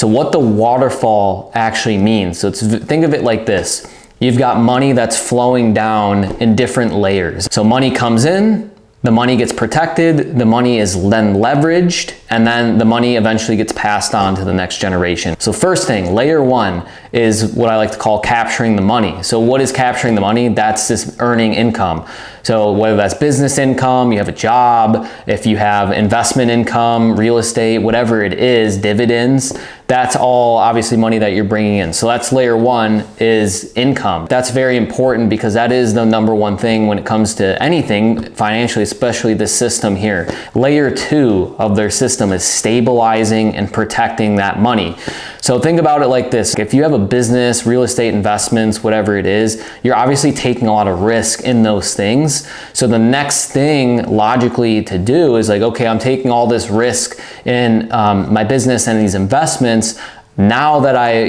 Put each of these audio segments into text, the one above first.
So what the waterfall actually means, so think of it like this. You've got money that's flowing down in different layers. So money comes in, the money gets protected, the money is then leveraged, and then the money eventually gets passed on to the next generation. So first thing, layer one is what I like to call capturing the money. So what is capturing the money? That's this earning income. So whether that's business income, you have a job, if you have investment income, real estate, whatever it is, dividends, that's all obviously money that you're bringing in. So that's layer one, is income. That's very important because that is the number one thing when it comes to anything financially, especially this system here. Layer two of their system is stabilizing and protecting that money. So think about it like this. If you have a business, real estate investments, whatever it is, you're obviously taking a lot of risk in those things. So the next thing logically to do is like, okay, I'm taking all this risk in my business and these investments. Now that I,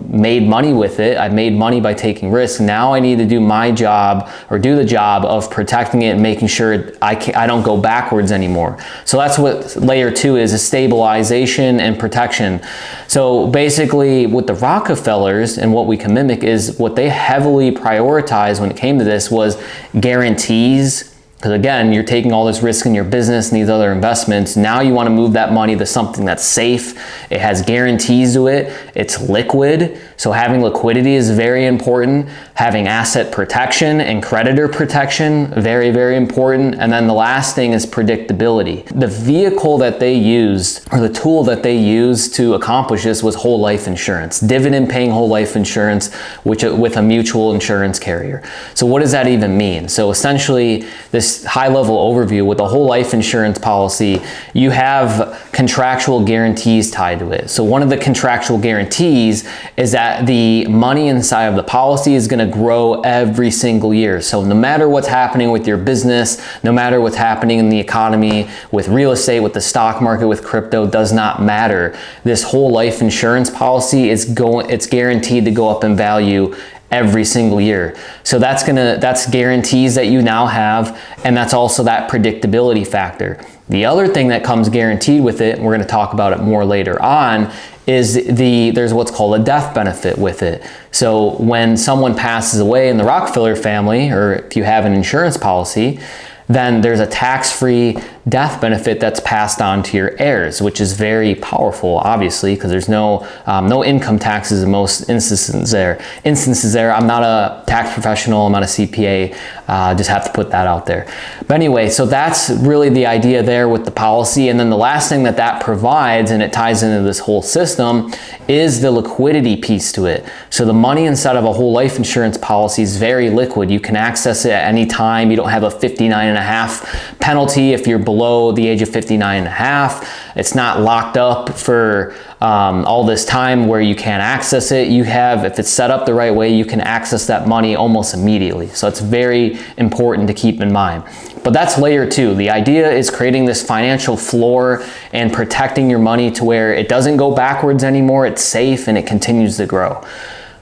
made money with it, I made money by taking risks. Now I need to do my job, or do the job of protecting it and making sure I don't go backwards anymore. So that's what layer two is stabilization and protection. So basically what the Rockefellers and what we can mimic is what they heavily prioritized when it came to this was guarantees. Because again, you're taking all this risk in your business and these other investments. Now you want to move that money to something that's safe. It has guarantees to it. It's liquid. So having liquidity is very important. Having asset protection and creditor protection, very, very important. And then the last thing is predictability. The vehicle that they used, or the tool that they used to accomplish this, was whole life insurance, dividend paying whole life insurance, with a mutual insurance carrier. So what does that even mean? So essentially, this high level overview with a whole life insurance policy, you have contractual guarantees tied to it. So one of the contractual guarantees is that the money inside of the policy is going to grow every single year. So no matter what's happening with your business, no matter what's happening in the economy, with real estate, with the stock market, with crypto, does not matter. This whole life insurance policy it's guaranteed to go up in value every single year. So that's guarantees that you now have, and that's also that predictability factor. The other thing that comes guaranteed with it, and we're going to talk about it more later on, is there's what's called a death benefit with it. So when someone passes away in the Rockefeller family, or if you have an insurance policy, then there's a tax-free death benefit that's passed on to your heirs, which is very powerful, obviously, because there's no income taxes in most instances there. I'm not a tax professional, I'm not a CPA, just have to put that out there. But anyway, so that's really the idea there with the policy. And then the last thing that provides, and it ties into this whole system, is the liquidity piece to it. So the money inside of a whole life insurance policy is very liquid. You can access it at any time. You don't have a 59.5 penalty if you're below the age of 59.5. It's not locked up for all this time where you can't access it. If it's set up the right way, you can access that money almost immediately. So it's very important to keep in mind. But that's layer two. The idea is creating this financial floor and protecting your money to where it doesn't go backwards anymore. It's safe and it continues to grow.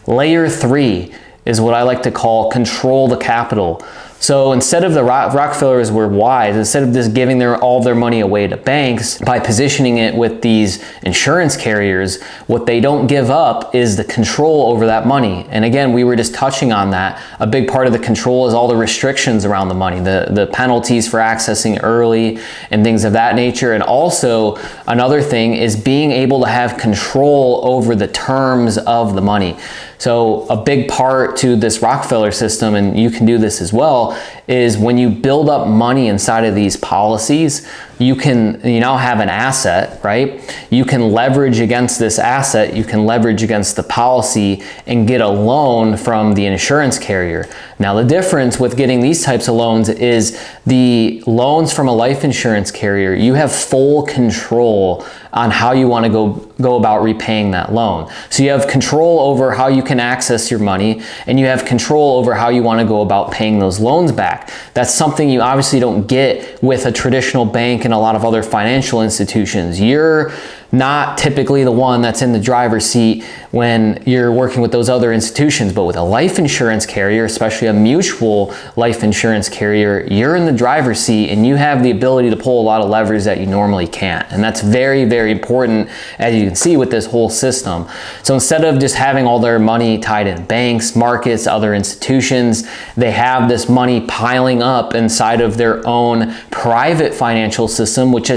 Layer three is what I like to call control the capital. So instead of the Rockefellers were wise, instead of just giving all their money away to banks, by positioning it with these insurance carriers, what they don't give up is the control over that money. And again, we were just touching on that. A big part of the control is all the restrictions around the money, the penalties for accessing early and things of that nature. And also another thing is being able to have control over the terms of the money. So a big part to this Rockefeller system, and you can do this as well, is when you build up money inside of these policies, you now have an asset, right? You can leverage against this asset, you can leverage against the policy and get a loan from the insurance carrier. Now the difference with getting these types of loans is the loans from a life insurance carrier, you have full control on how you want to go about repaying that loan. So you have control over how you can access your money, and you have control over how you want to go about paying those loans back. That's something you obviously don't get with a traditional bank and a lot of other financial institutions. Your not typically the one that's in the driver's seat when you're working with those other institutions. But with a life insurance carrier, especially a mutual life insurance carrier, you're in the driver's seat and you have the ability to pull a lot of levers that you normally can't. And that's very, very important, as you can see with this whole system. So instead of just having all their money tied in banks, markets, other institutions, they have this money piling up inside of their own private financial system, which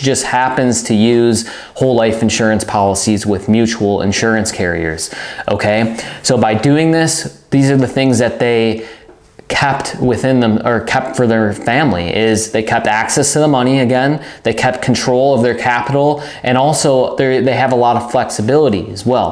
just happens to use whole life insurance policies with mutual insurance carriers. Okay, so by doing this, these are the things that they kept within them, or kept for their family, is they kept access to the money. Again, they kept control of their capital, and also they have a lot of flexibility as well.